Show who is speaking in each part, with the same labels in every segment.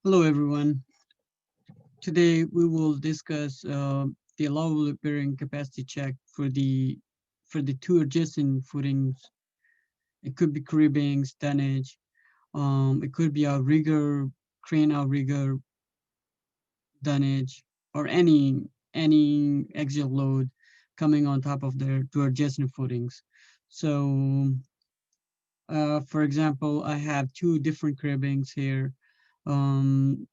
Speaker 1: Hello, everyone. Today we will discuss the allowable bearing capacity check for the two adjacent footings. It could be cribbing, tonnage. It could be outrigger, crane outrigger, dunnage, or any axial load coming on top of their two adjacent footings. So, for example, I have two different cribbings here. One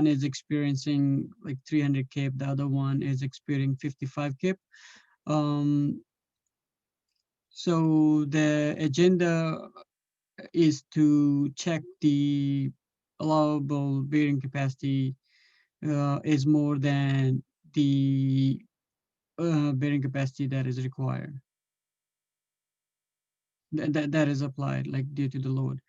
Speaker 1: is experiencing like 300 kip, the other one is experiencing 55 kip. Um, so the agenda is to check the allowable bearing capacity is more than the bearing capacity that is required, that is applied like due to the load.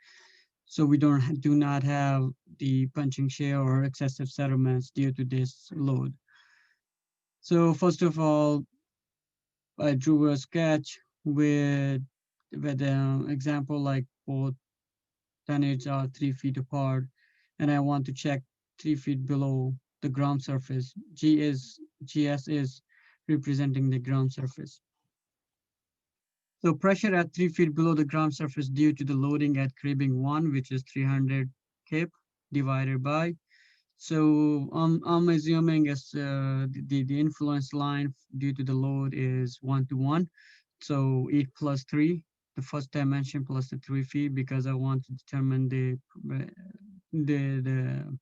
Speaker 1: So we do not have the punching share or excessive settlements due to this load. So first of all, I drew a sketch with an example like both tonnage are 3 feet apart, and I want to check 3 feet below the ground surface. GS is representing the ground surface. So pressure at 3 feet below the ground surface due to the loading at cribbing one, which is 300 kip divided by. So I'm assuming as the influence line due to the load is 1 to 1. So 8 plus 3, the first dimension plus the 3 feet, because I want to determine the the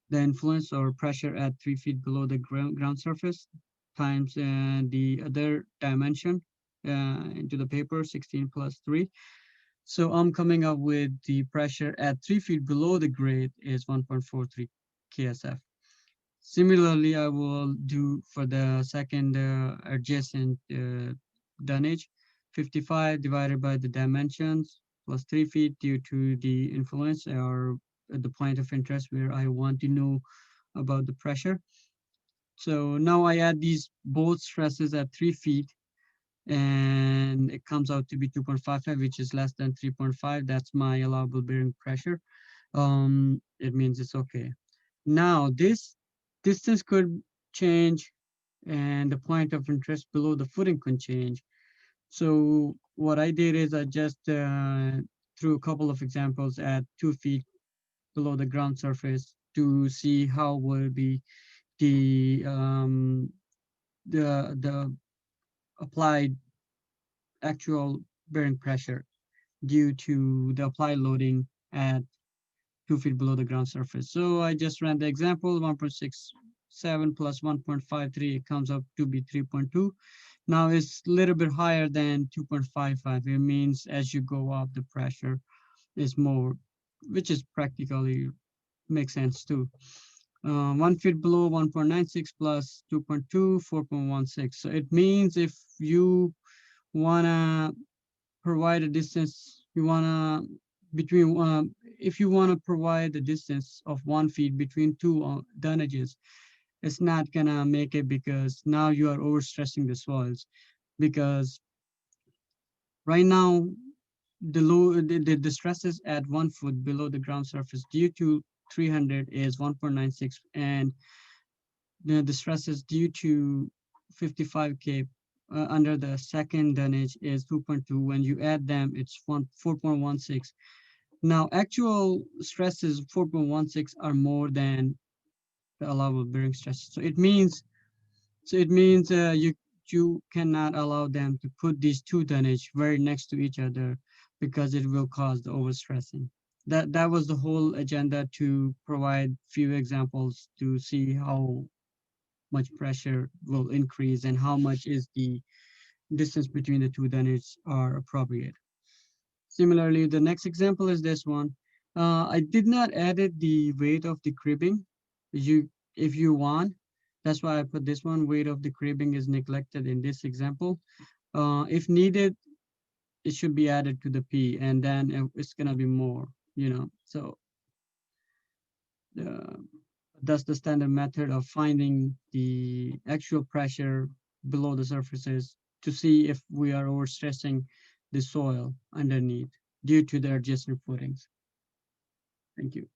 Speaker 1: the influence or pressure at 3 feet below the ground surface times the other dimension into the paper, 16 plus 3. So I'm coming up with the pressure at 3 feet below the grade is 1.43 KSF. Similarly, I will do for the second adjacent dunnage, 55 divided by the dimensions plus 3 feet due to the influence or the point of interest where I want to know about the pressure. So now I add these both stresses at 3 feet and it comes out to be 2.55, which is less than 3.5. That's my allowable bearing pressure. It means it's okay. Now this distance could change and the point of interest below the footing could change. So what I did is I just threw a couple of examples at 2 feet below the ground surface to see how will be the um, the applied actual bearing pressure due to the applied loading at 2 feet below the ground surface. So I just ran the example, 1.67 plus 1.53, it comes up to be 3.2. Now it's a little bit higher than 2.55. It means as you go up, the pressure is more, which is practically makes sense too. 1 feet below 1.96 plus 2.2, 4.16. So it means if you wanna provide a distance, you wanna between if you want to provide the distance of 1 feet between two donnages, it's not gonna make it because now you are overstressing the soils. Because right now the stresses at 1 foot below the ground surface due to 300 is 1.96, and the stresses due to 55 k under the second dunnage is 2.2. When you add them, it's 4.16. Now, actual stresses 4.16 are more than the allowable bearing stresses. So it means you cannot allow them to put these two tonnage very next to each other because it will cause the overstressing. That was the whole agenda, to provide few examples to see how much pressure will increase and how much is the distance between the two tonnage are appropriate. Similarly, the next example is this one. I did not added the weight of the cribbing. If you want, that's why I put this one. Weight of the cribbing is neglected in this example. If needed, it should be added to the P, and then it's gonna be more. So uh, that's the standard method of finding the actual pressure below the surfaces to see if we are overstressing the soil underneath due to the adjacent footings. Thank you.